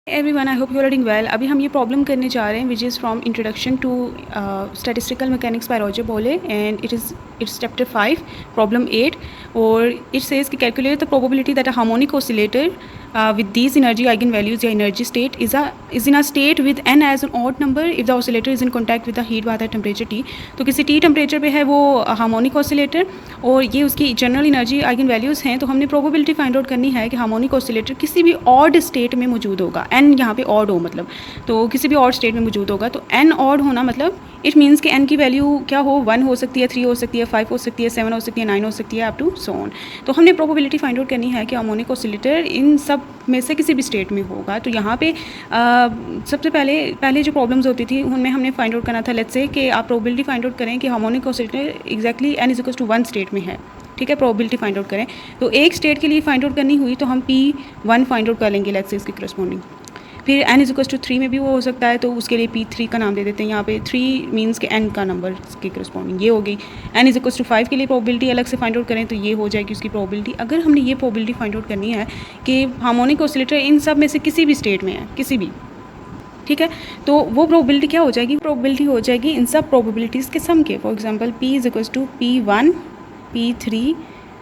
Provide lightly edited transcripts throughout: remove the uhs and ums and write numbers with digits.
Everyone, I hope you are doing well. अभी हम ये प्रॉब्लम करने जा रहे हैं which is from introduction to statistical mechanics by Roger Bowley and it's chapter 5 problem 8 और इट सेज कि calculate the probability that a harmonic oscillator with these energy eigenvalues या energy state is in a state with n as an odd number if the oscillator is in contact with the heat by the temperature T। तो किसी T temperature पे है वो harmonic oscillator और ये उसकी general energy eigen values हैं। तो हमने प्रोबेबिलिटी फाइंड आउट करनी है कि हार्मोनिक ऑसिलेटर किसी भी ऑड स्टेट में मौजूद होगा, n यहाँ पे ऑड हो मतलब, तो किसी भी ऑड स्टेट में मौजूद होगा। तो n ऑड होना मतलब इट मीन्स कि n की वैल्यू क्या हो, 1 हो सकती है, 3 हो सकती है, 5 हो सकती है, 7 हो सकती है, 9 हो सकती है, अप टू सो ऑन। तो हमने प्रोबेबिलिटी फाइंड आउट करनी है कि हार्मोनिक ऑसिलेटर इन सब में से किसी भी स्टेट में होगा। तो यहाँ पे सबसे पहले जो प्रॉब्लम्स होती थी उनमें हमने फाइंड आउट करना था, लेट्स से कि आप प्रोबेबिलिटी फाइंड आउट करें कि harmonic oscillator exactly n is equal to 1 state में है। ठीक है, प्रोबेबिलिटी फाइंड आउट करें तो एक स्टेट के लिए फाइंड आउट करनी हुई तो हम P1 फाइंड आउट कर लेंगे लेट्स से इसकी करस्पॉन्डिंग। फिर n इज इक्वल टू 3 में भी वो हो सकता है तो उसके लिए P3 का नाम दे देते हैं। यहाँ पे 3 मीन्स के n का नंबर की करस्पॉन्डिंग ये हो गई। n इज इक्वल टू 5 के लिए प्रोबेबिलिटी अलग से फाइंड आउट करें तो ये हो जाएगी उसकी प्रोबेबिलिटी। अगर हमने ये प्रोबेबिलिटी फाइंड आउट करनी है कि हार्मोनिक ऑसिलेटर इन सब में से किसी भी स्टेट में है, किसी भी, ठीक है, तो वो प्रोबेबिलिटी क्या हो जाएगी, प्रोबेबिलिटी हो जाएगी इन सब प्रोबेबिलिटीज़ के सम के। For example P is equal to P1 P3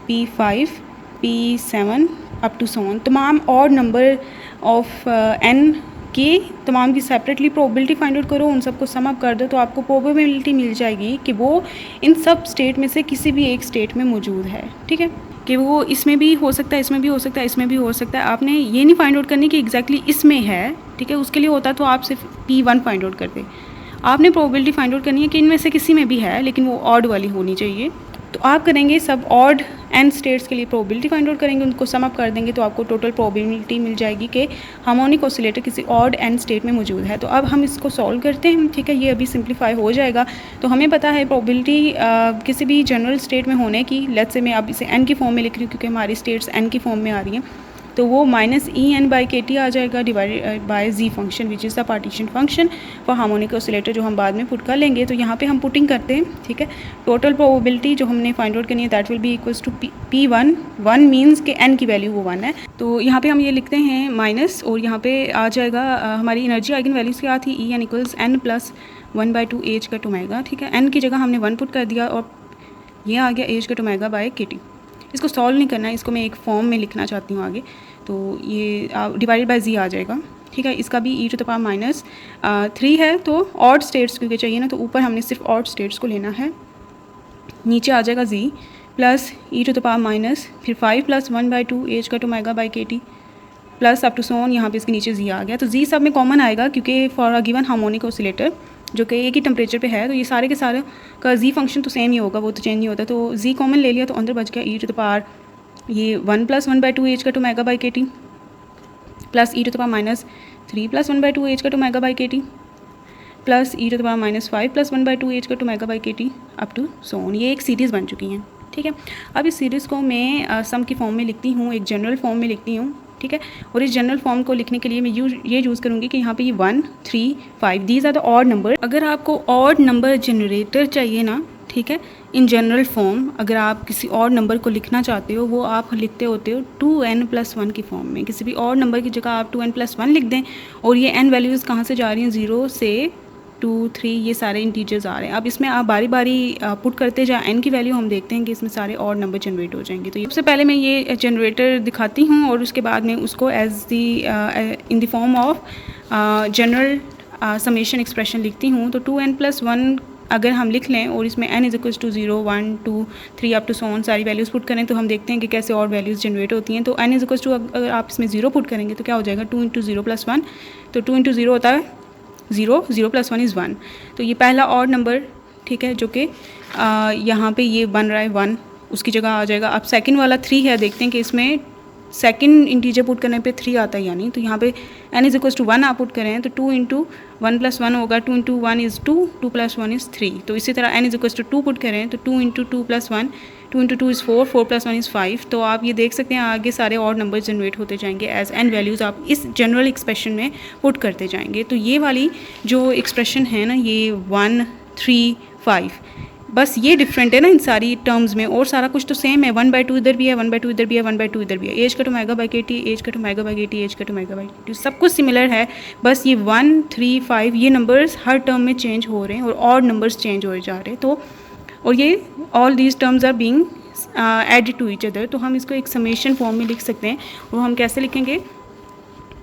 P5 P7 up to so on. तमाम ऑड नंबर ऑफ n के तमाम की सेपरेटली प्रोबेबिलिटी फाइंड आउट करो, उन सबको सम अप कर दो तो आपको प्रोबेबिलिटी मिल जाएगी कि वो इन सब स्टेट में से किसी भी एक स्टेट में मौजूद है। ठीक है, कि वो इसमें भी हो सकता है, इसमें भी हो सकता है, इसमें भी हो सकता है। आपने ये नहीं फाइंड आउट करनी कि एग्जैक्टली इसमें है, ठीक है, उसके लिए होता तो आप सिर्फ P1 फाइंड आउट करते। आपने प्रोबेबिलिटी फाइंड आउट करनी है कि इनमें से किसी में भी है लेकिन वो ऑड वाली होनी चाहिए। तो आप करेंगे सब ऑड n स्टेट्स के लिए प्रोबेबिलिटी फाइंड आउट करेंगे, उनको सम अप कर देंगे तो आपको टोटल प्रोबेबिलिटी मिल जाएगी कि हार्मोनिक ऑसिलेटर किसी ऑड n स्टेट में मौजूद है। तो अब हम इसको सॉल्व करते हैं। ठीक है, ये अभी सिंप्लीफाई हो जाएगा। तो हमें पता है प्रोबेबिलिटी किसी भी जनरल स्टेट में होने की, लेट्स से मैं अब इसे n की फॉर्म में लिख रही हूँ क्योंकि हमारी स्टेट्स n की फॉर्म में आ रही हैं, तो वो -En/kT आ जाएगा divided by z function which is the partition function for harmonic oscillator, जो हम बाद में पुट कर लेंगे। तो यहाँ पे हम पुटिंग करते हैं। ठीक है, टोटल प्रोबेबिलिटी जो हमने फाइंड आउट करनी है that will be equals to P1 1 means के n की वैल्यू वो 1 है। तो यहाँ पे हम ये लिखते हैं माइनस और यहाँ पे आ जाएगा हमारी एनर्जी आइगन वैल्यूज़ क्या थी, En equals n plus 1/2 h cut omega. ठीक है, n की जगह हमने 1 पुट कर दिया और ये आ गया H cut omega by kT। इसको सॉल्व नहीं करना है, इसको मैं एक फॉर्म में लिखना चाहती हूँ आगे। तो ये डिवाइडेड बाय z आ जाएगा। ठीक है, इसका भी e⁻³ है। तो ऑड स्टेट्स क्योंकि चाहिए ना, तो ऊपर हमने सिर्फ ऑड स्टेट्स को लेना है। नीचे आ जाएगा z प्लस e⁻, फिर 5 plus 1/2 h cut omega by kT plus up to so on. यहाँ पे इसके नीचे z आ गया। तो z सब में कॉमन आएगा क्योंकि for a given harmonic oscillator जो कि एक ही टेम्परेचर पे है तो ये सारे के सारे का z फंक्शन तो सेम ही होगा, वो तो चेंज नहीं होता। तो z कॉमन ले लिया तो अंदर बच गया e⁻, ये 1 plus 1/2 h cut omega by kT plus e⁻³ plus 1/2 h cut omega by kT plus e⁻⁵ plus 1/2 h cut omega by kT up to so on. ये एक सीरीज़ बन चुकी हैं। ठीक है, अब इस सीरीज़ को मैं सम की फॉर्म में लिखती हूँ, एक जनरल फॉर्म में लिखती हूँ। ठीक है, और इस जनरल फॉर्म को लिखने के लिए मैं ये यूज़ करूँगी कि यहाँ पे ये 1 3 5 these are the odd number. अगर आपको ऑड नंबर जनरेटर चाहिए ना, ठीक है, इन जनरल फॉर्म अगर आप किसी और नंबर को लिखना चाहते हो वो आप लिखते होते हो 2n+1 की फॉर्म में। किसी भी और नंबर की जगह आप 2n+1 लिख दें और ये n वैल्यूज़ कहाँ से जा रही हैं, 0 से 2 3 ये सारे इंटीजर्स आ रहे हैं। अब इसमें आप बारी बारी पुट करते जाए n की वैल्यू, हम देखते हैं कि इसमें सारे और नंबर जनरेट हो जाएंगे। तो सबसे पहले मैं ये जनरेटर दिखाती हूँ और उसके बाद में उसको as the in the form of general summation expression लिखती हूँ। तो 2n+1 अगर हम लिख लें और इसमें n is equals to 0 1 2 3 up to so on सारी वैल्यूज़ पुट करें तो हम देखते हैं कि कैसे और वैल्यूज़ जनरेट होती हैं। तो n इज इक्वल्स टू अगर आप इसमें 0 पुट करेंगे तो क्या हो जाएगा, 2 × 0 + 1, तो 2 × 0 होता है 0, 0 + 1 इज़ 1। तो ये पहला ऑड नंबर, ठीक है, जो कि यहाँ पे ये बन रहा है 1, उसकी जगह आ जाएगा। अब सेकंड वाला 3 है, देखते हैं कि इसमें सेकंड इंटीजर पुट करने पे 3 आता है यानी, तो यहाँ पे n इज इक्वल्स टू 1 आप पुट करें तो 2 × 1 + 1 होगा, 2 × 1 इज़ 2, 2 + 1 इज़ 3। तो इसी तरह n is equals to 2 put करें तो 2 × 2 + 1, 2 × 2 इज़ 4, 4 + 1 इज़ 5। तो आप ये देख सकते हैं आगे सारे और नंबर जनरेट होते जाएंगे एज n वैल्यूज़ आप इस जनरल एक्सप्रेशन में पुट करते जाएंगे। तो ये वाली जो एक्सप्रेशन है ना, ये 1 3 5 बस ये डिफरेंट है ना इन सारी टर्म्स में, और सारा कुछ तो सेम है। 1/2 इधर भी है, 1/2 इधर भी है, 1/2 इधर भी है। H cut omega by k T, h cut omega by k T, h cut omega by k T, सब कुछ सिमिलर है। बस ये 1, 3, 5 ये नंबर्स हर टर्म में चेंज हो रहे हैं और ऑड नंबर्स चेंज हो जा रहे हैं। तो और ये all these terms are being added to each other. तो हम इसको एक समेशन फॉर्म में लिख सकते हैं। वो हम कैसे लिखेंगे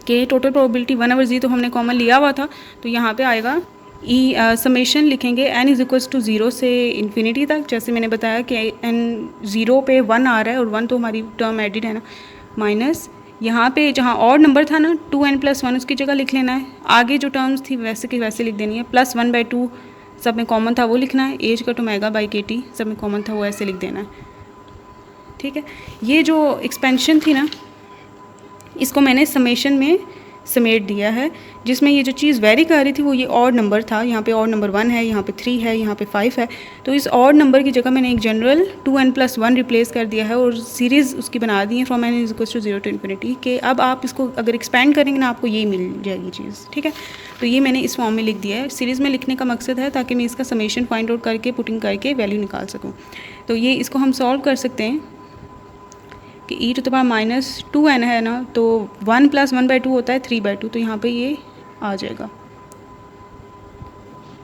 कि टोटल प्रोबेबिलिटी 1/z तो हमने कॉमन लिया हुआ था, तो यहाँ पे आएगा ई समेशन लिखेंगे n इज इक्वल्स टू 0 से इन्फिनिटी तक। जैसे मैंने बताया कि n 0 पे 1 आ रहा है और 1 तो हमारी टर्म एडिड है ना, माइनस यहाँ पे जहाँ और नंबर था ना 2n+1 उसकी जगह लिख लेना है। आगे जो टर्म्स थी वैसे की वैसे लिख देनी है। प्लस 1/2 सब में कॉमन था वो लिखना है। H cut omega by k T सब में कॉमन था वो ऐसे लिख देना है। ठीक है, ये जो एक्सपेंशन थी ना इसको मैंने समेशन में समेट दिया है, जिसमें ये जो चीज़ वेरी कर रही थी वो ये ऑड नंबर था। यहाँ पे ऑड नंबर 1 है, यहाँ पे 3 है, यहाँ पे 5 है। तो इस ऑड नंबर की जगह मैंने एक जनरल 2n+1 रिप्लेस कर दिया है और सीरीज़ उसकी बना दी है from n is equals to 0 to infinity के। अब आप इसको अगर एक्सपेंड करेंगे ना आपको यही मिल जाएगी चीज़। ठीक है, तो ये मैंने इस फॉर्म में लिख दिया है। सीरीज़ में लिखने का मकसद है ताकि मैं इसका समेशन फाइंड आउट करके पुटिंग करके वैल्यू निकाल सकूँ। तो ये इसको हम सॉल्व कर सकते हैं कि e to the power -2n है ना, तो 1 + 1/2 होता है 3/2, तो यहाँ पे ये आ जाएगा।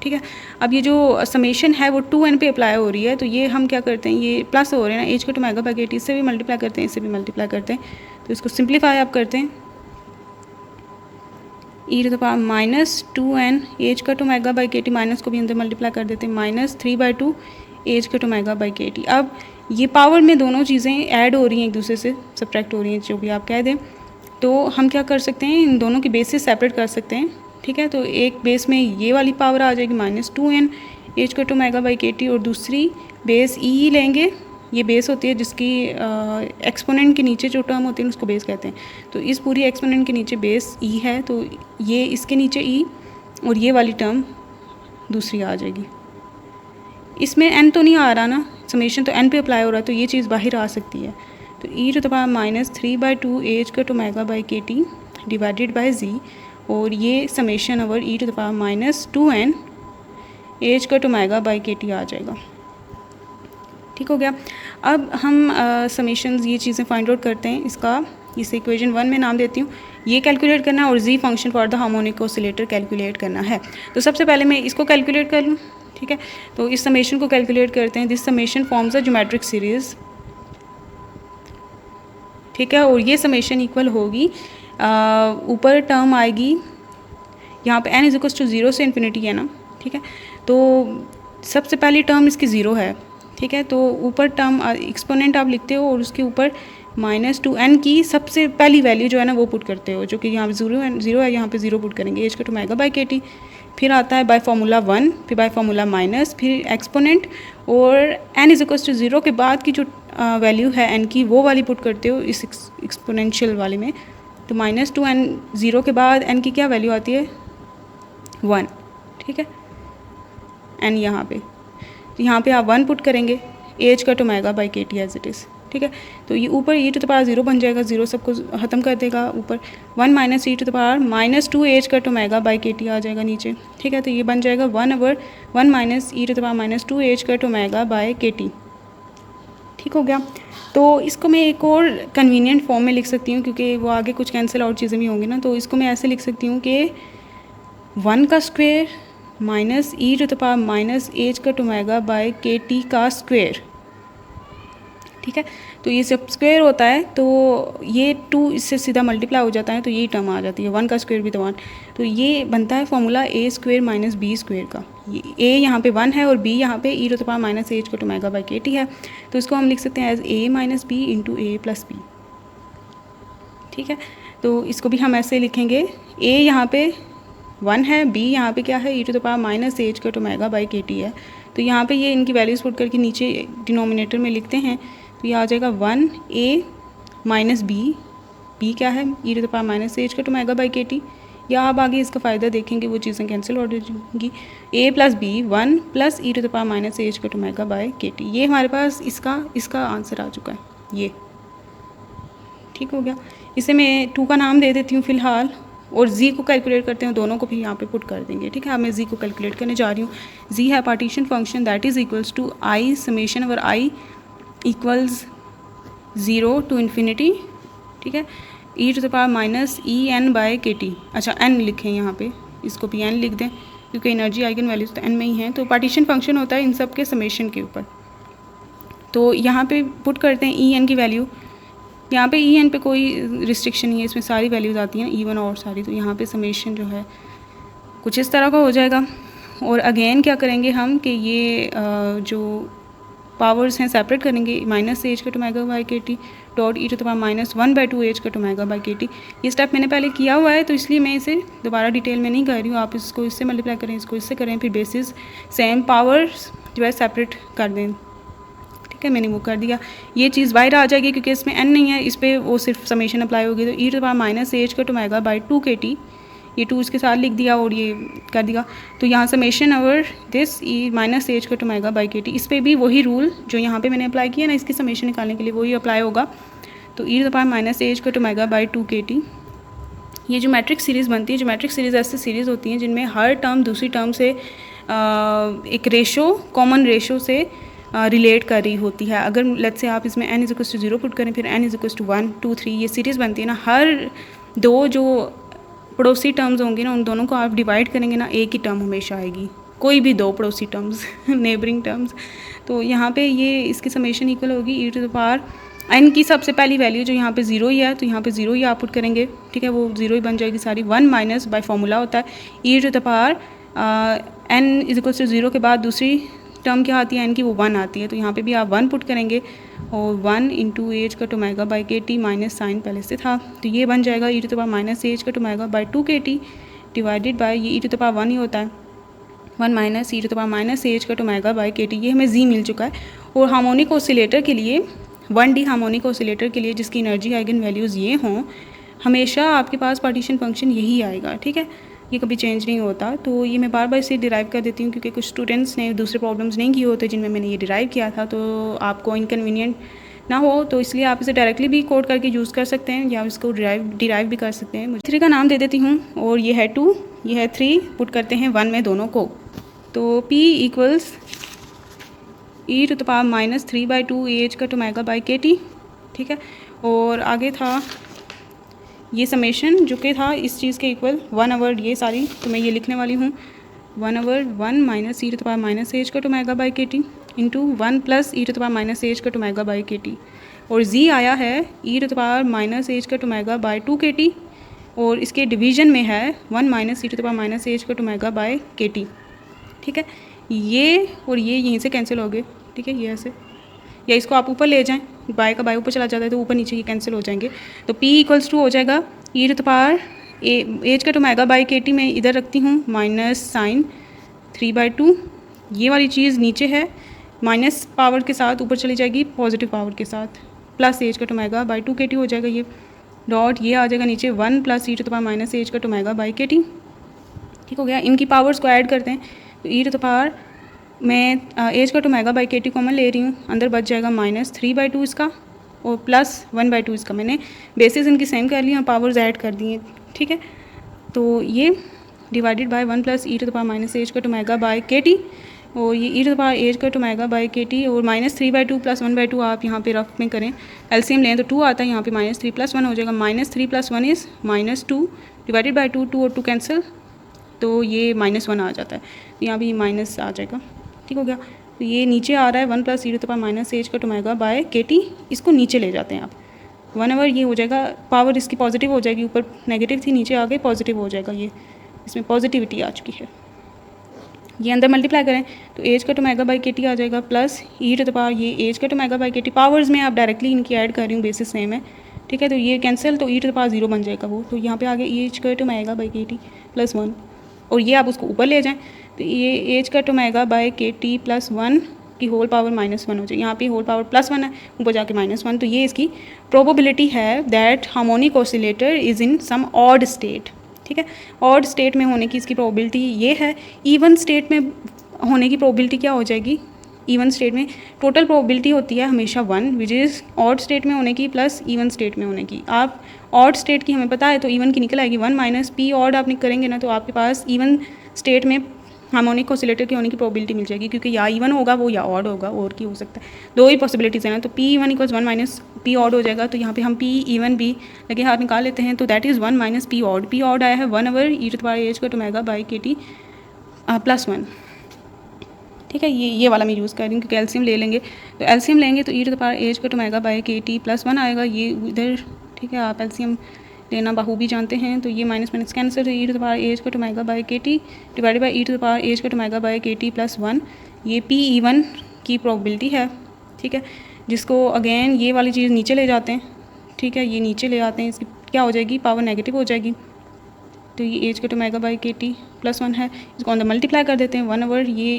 ठीक है, अब ये जो समेशन है वो 2n पे अप्लाई हो रही है, तो ये हम क्या करते हैं, ये प्लस हो रहे हैं ना, as cut omega by k T, इससे भी मल्टीप्लाई करते हैं, इससे भी मल्टीप्लाई करते हैं। तो इसको सिंप्लीफाई आप करते हैं, e to the power -2n h cut omega by k T, minus को भी अंदर मल्टीप्लाई कर देते हैं, -3/2 h cut omega by k T. अब ये पावर में दोनों चीज़ें ऐड हो रही हैं, एक दूसरे से सब्ट्रैक्ट हो रही हैं, जो भी आप कह दें। तो हम क्या कर सकते हैं, इन दोनों की बेसिस सेपरेट कर सकते हैं। ठीक है, तो एक बेस में ये वाली पावर आ जाएगी -2n h cut omega by k T, और दूसरी बेस ई ही लेंगे। ये बेस होती है जिसकी एक्सपोनेंट के नीचे जो टर्म होती है उसको बेस कहते हैं। तो इस पूरी एक्सपोनेंट के नीचे बेस ई है, तो ये इसके नीचे ई और ये वाली टर्म दूसरी आ जाएगी। इसमें n तो नहीं आ रहा ना, समेशन तो n पे अप्लाई हो रहा है, तो ये चीज़ बाहर आ सकती है। तो e to the power -3/2 h cut omega by k T divided by z, और ये summation over e to the power -2n h cut omega by k T आ जाएगा। ठीक हो गया। अब हम समेशंस ये चीज़ें फाइंड आउट करते हैं। इसका इसे इक्वेशन 1 में नाम देती हूँ, ये कैलकुलेट करना है और z function for the harmonic oscillator calculate करना है। तो सबसे पहले मैं इसको कैलकुलेट कर लूँ। ठीक है, तो इस समेशन को कैलकुलेट करते हैं। This summation forms a geometric series. ठीक है, और ये समेशन इक्वल होगी, ऊपर टर्म आएगी यहाँ पे n इज इक्वल्स टू 0 से इन्फिनिटी है ना। ठीक है, तो सबसे पहली टर्म इसकी 0 है। ठीक है, तो ऊपर टर्म एक्सपोनेंट आप लिखते हो और उसके ऊपर -2n की सबसे पहली वैल्यू जो है ना वो पुट करते हो, जो कि यहाँ पे 0 है, यहाँ पे 0 पुट करेंगे, as cut omega by k T. फिर आता है बाय फार्मूला 1, फिर बाय फार्मूला माइनस, फिर एक्सपोनेंट, और n इज इक्वल्स टू 0 के बाद की जो वैल्यू है n की वो वाली पुट करते हो इस एक्सपोनेंशियल वाले में। तो -2n 0 के बाद n की क्या वैल्यू आती है 1। ठीक है, n यहाँ पे आप 1 पुट करेंगे, as cut omega by k T as it is. ठीक है, तो ये ऊपर e टू द पावर 0 बन जाएगा, 0 सबको ख़त्म कर देगा, ऊपर 1 minus e to the power -2 h cut omega by k T आ जाएगा नीचे। ठीक है, तो ये बन जाएगा 1/1 minus e to the power -2 h cut omega by k T. ठीक हो गया। तो इसको मैं एक और कन्वीनियंट फॉर्म में लिख सकती हूँ, क्योंकि वो आगे कुछ कैंसिल आउट चीज़ें भी होंगी ना। तो इसको मैं ऐसे लिख सकती हूँ कि 1 का square minus e to the power minus h cut omega by k T का स्क्वेयर। ठीक है, तो ये जब स्क्वायर होता है तो ये 2 इससे सीधा मल्टीप्लाई हो जाता है, तो यही टर्म आ जाती है। 1 का स्क्वायर भी तो 1, तो ये बनता है formula a square minus b square का। ये a यहाँ पे 1 है और b यहाँ पे e to the power minus h cut omega by k T है, तो इसको हम लिख सकते हैं as a minus b into a plus b. ठीक है, तो इसको भी हम ऐसे लिखेंगे, a यहाँ पे 1 है, b यहाँ पे क्या है e to the power minus h cut omega by k T है। तो यहाँ पे ये इनकी वैल्यूज़ पुट करके नीचे डिनोमिनेटर में लिखते हैं, तो ये आ जाएगा 1a माइनस बी क्या है e to the power minus h cut omega by k T. या आप आगे इसका फ़ायदा देखेंगे, वो चीज़ें कैंसिल हो जाएंगी। a plus b 1 plus e to the power minus h cut omega by k T. ये हमारे पास इसका आंसर आ चुका है ये। ठीक हो गया। इसे मैं 2 का नाम दे देती हूँ फ़िलहाल, और जी को कैलकुलेट करते हैं, दोनों को भी यहाँ पे पुट कर देंगे। ठीक है, अब मैं जी को कैलकुलेट करने जा रही हूँ। जी है partition function that is equals to i summation over i equals 0 to infinity. ठीक है, e to the power minus E n by k T. अच्छा एन लिखें यहाँ पे, इसको भी एन लिख दें क्योंकि एनर्जी आइगन वैल्यूज तो एन में ही है। तो पार्टीशन फंक्शन होता है इन सब के समेशन के ऊपर। तो यहाँ पे पुट करते हैं ई एन की वैल्यू। यहाँ पे ई एन पे कोई रिस्ट्रिक्शन नहीं है, इसमें सारी वैल्यूज़ आती हैं इवन और सारी। तो यहाँ पे समेशन जो है कुछ इस तरह का हो जाएगा। और अगेन क्या करेंगे हम कि ये जो पावर्स हैं सेपरेट करेंगे, minus h cut omega by k T dot e to the power minus 1/2 h cut omega by k T. ये स्टेप मैंने पहले किया हुआ है तो इसलिए मैं इसे दोबारा डिटेल में नहीं कर रही हूँ। आप इसको इससे मल्टीप्लाई करें, इसको इससे करें, फिर बेसिस सेम पावर्स जो है सेपरेट कर दें। ठीक है, मैंने वो कर दिया। ये चीज़ बाहर आ जाएगी क्योंकि इसमें एन नहीं है, इस पर वो सिर्फ समेशन अप्लाई होगी। तो e to the power minus h cut omega by 2 k T, ये 2 इसके साथ लिख दिया और ये कर दिया। तो यहाँ summation over this E minus h cut omega by k T, इस पर भी वही रूल जो यहाँ पे मैंने अप्लाई किया ना, इसकी समेशन निकालने के लिए वही अप्लाई होगा। तो e to the power minus h cut omega by 2 k T. ये जो मैट्रिक्स सीरीज़ बनती है, जो मैट्रिक्स सीरीज़ ऐसी सीरीज़ होती हैं जिनमें हर टर्म दूसरी टर्म से एक रेशो, कॉमन रेशो से रिलेट कर रही होती है। अगर लेट्स से आप इसमें n is equals to 0 put करें, फिर n इज इक्वल्स टू 1 2 3, ये सीरीज़ बनती है ना, हर दो जो पड़ोसी टर्म्स होंगे ना, उन दोनों को आप डिवाइड करेंगे ना, एक ही टर्म हमेशा आएगी, कोई भी दो पड़ोसी टर्म्स नेबरिंग टर्म्स। तो यहाँ पे ये इसकी समेशन इक्वल होगी ई टू द पावर n की सबसे पहली वैल्यू जो यहाँ पे 0 ही है, तो यहाँ पे 0 ही आप पुट करेंगे। ठीक है, वो 0 ही बन जाएगी सारी। 1 माइनस बाय फॉर्मूला होता है e to the power n is equals to 0 के बाद दूसरी टर्म क्या आती है n की, वो 1 आती है। तो यहाँ पे भी आप 1 पुट करेंगे और 1 into h cut omega by k T, minus sign पहले से था तो ये बन जाएगा e to the power minus h cut omega by 2 k T divided by ये ई टू द पावर 1 ही होता है, 1 minus e to the power minus h cut omega by k T. ये हमें जी मिल चुका है। और हार्मोनिक ऑसिलेटर के लिए, 1D हार्मोनिक ऑसिलेटर के लिए जिसकी एनर्जी आइगन वैल्यूज़ ये हों, हमेशा आपके पास पार्टीशन फंक्शन यही आएगा। ठीक है, ये कभी चेंज नहीं होता। तो ये मैं बार बार इसे डिराइव कर देती हूँ क्योंकि कुछ स्टूडेंट्स ने दूसरे प्रॉब्लम्स नहीं किए होते जिनमें मैंने ये डिराइव किया था, तो आपको इनकन्वीनियंट ना हो, तो इसलिए आप इसे डायरेक्टली भी कोड करके यूज़ कर सकते हैं या इसको डिराइव भी कर सकते हैं। मुझे 3 का नाम दे देती हूँ और ये है 2, ये है 3, पुट करते हैं 1 में दोनों को। तो P equals e to the power minus 3/2 h cut omega by k T. ठीक है, और आगे था ये समेशन जो कि था इस चीज़ के इक्वल 1 ओवर ये सारी, तो मैं ये लिखने वाली हूँ 1 over 1 minus e to the power minus h cut omega by k T into 1 plus e to the power minus h cut omega by k T. और जी आया है e to the power minus h cut omega by 2 k T, और इसके division में है 1 minus e to the power minus h cut omega by k T. ठीक है, ये और ये यहीं से कैंसिल हो गए। ठीक है, ये ऐसे, या इसको आप ऊपर ले जाएं, बाय का बाय ऊपर चला जाता है तो ऊपर नीचे ये कैंसिल हो जाएंगे। तो P इक्वल्स टू हो जाएगा e to the power h cut omega by k T में इधर रखती हूँ माइनस साइन 3/2, ये वाली चीज़ नीचे है माइनस पावर के साथ ऊपर चली जाएगी पॉजिटिव पावर के साथ, plus H cut omega by 2 k T हो जाएगा ये डॉट, ये आ जाएगा नीचे 1 plus e to the power minus h cut omega by k T. ठीक हो गया, इनकी पावर्स को ऐड करते हैं तो ई टू द पावर मैं H cut omega by k T common ले रही हूँ, अंदर बच जाएगा माइनस 3/2 इसका और प्लस 1/2 इसका। मैंने बेसिस इनकी सेम कर ली और पावर्स ऐड कर दी हैं। ठीक है, तो ये divided by 1 plus e to the power minus h cut omega by k T, और ये e to the power h cut omega by k T और माइनस 3/2 प्लस 1/2 आप यहाँ पे रफ में करें, एलसीएम लें तो 2 आता है, यहाँ पे माइनस 3 प्लस 1 हो जाएगा, minus 3 plus 1 is minus 2 divided by 2, 2 और 2 कैंसिल, तो ये -1 आ जाता है, तो यहाँ भी माइनस आ जाएगा। ठीक हो गया, तो ये नीचे आ रहा है 1 plus e to the power minus h cut omega by k T, इसको नीचे ले जाते हैं आप 1 ओवर, ये हो जाएगा पावर इसकी पॉजिटिव हो जाएगी, ऊपर नेगेटिव थी नीचे आ गई पॉजिटिव हो जाएगा, ये इसमें पॉजिटिविटी आ चुकी है। ये अंदर मल्टीप्लाई करें तो h cut omega by k T आ जाएगा plus e to the power ये h cut omega by k T, powers में आप डायरेक्टली इनकी ऐड कर रही हूँ, बेसिस सेम है। ठीक है, तो ये कैंसिल, तो ई टू द पावर 0 बन जाएगा वो, तो यहाँ पे आ गया H cut omega by k T plus 1, और ये आप उसको ऊपर ले जाएं तो ये h cut omega by k T plus 1 की होल पावर -1 हो जाए, यहाँ पे होल पावर +1 है, ऊपर जाके -1, तो ये इसकी प्रोबेबिलिटी है that harmonic oscillator is in some odd state. ठीक है, ऑड स्टेट में होने की इसकी प्रोबेबिलिटी ये है। इवन स्टेट में होने की प्रोबेबिलिटी क्या हो जाएगी, इवन स्टेट में टोटल प्रोबेबिलिटी होती है हमेशा 1 विच इज़ ऑड स्टेट में होने की प्लस इवन स्टेट में होने की। आप ऑड स्टेट की हमें पता है तो इवन की निकल आएगी 1 माइनस पी ऑड आप करेंगे ना तो आपके पास इवन स्टेट में हार्मोनिक ऑसिलेटर के होने की प्रोबेबिलिटी मिल जाएगी, क्योंकि या इवन होगा वो या ऑड होगा, और की हो सकता है, दो ही पॉसिबिलिटीज़ है ना। तो P even equals 1 minus P odd हो जाएगा, तो यहाँ पे हम पी इवन भी लगे हाथ निकाल लेते हैं, तो that is 1 minus P odd. P odd आया है 1/e⁻⁴ प्लस 1। ठीक है, ये वाला मैं यूज़ कर रही हूँ क्योंकि एलसीएम ले लेंगे, तो एलसीएम लेंगे तो e⁻⁴ प्लस 1 आएगा ये इधर। ठीक है, आप एलसीएम लेना बाहूबी जानते हैं, तो ये माइनस माइनस कैंसर, तो e⁻⁴ divided by e⁻⁴ plus 1, ये पी इवन की प्रोबेबिलिटी है। ठीक है, जिसको अगेन ये वाली चीज़ नीचे ले जाते हैं। ठीक है, ये नीचे ले आते हैं, इसकी क्या हो जाएगी, पावर नेगेटिव हो जाएगी, तो ये e⁻⁴ प्लस 1 है, इसको ऑन द मल्टीप्लाई कर देते हैं 1/, ये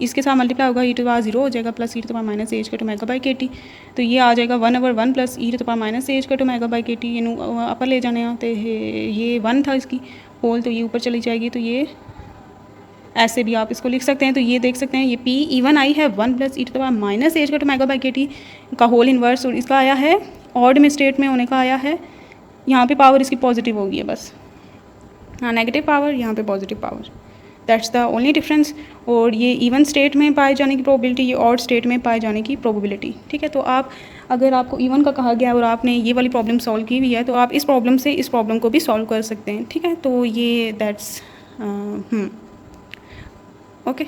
इसके साथ मल्टीप्लाई होगा e⁻⁴ हो जाएगा प्लस e⁻⁻⁴, तो ये आ जाएगा 1/1 प्लस e⁻⁻⁴, ये अपर ले जाने तो ये 1 था इसकी होल, तो ये ऊपर चली जाएगी, तो ये ऐसे भी आप इसको लिख सकते हैं। तो ये देख सकते हैं ये पी इवन आई है 1 प्लस e⁻⁻⁴ का होल इन्वर्स, और इसका आया है ऑड में स्टेट में होने का आया है, यहाँ पे पावर इसकी पॉजिटिव होगी है बस, हाँ नेगेटिव पावर, यहाँ पे positive power, that's the only difference. और ये इवन स्टेट में पाए जाने की प्रोबेबिलिटी, ये ऑड स्टेट में पाए जाने की प्रोबेबिलिटी। ठीक है, तो आप अगर आपको इवन का कहा गया और आपने ये वाली प्रॉब्लम सॉल्व की हुई है तो आप इस प्रॉब्लम से इस प्रॉब्लम को भी सॉल्व कर सकते हैं। ठीक है, तो ये दैट्स ओके।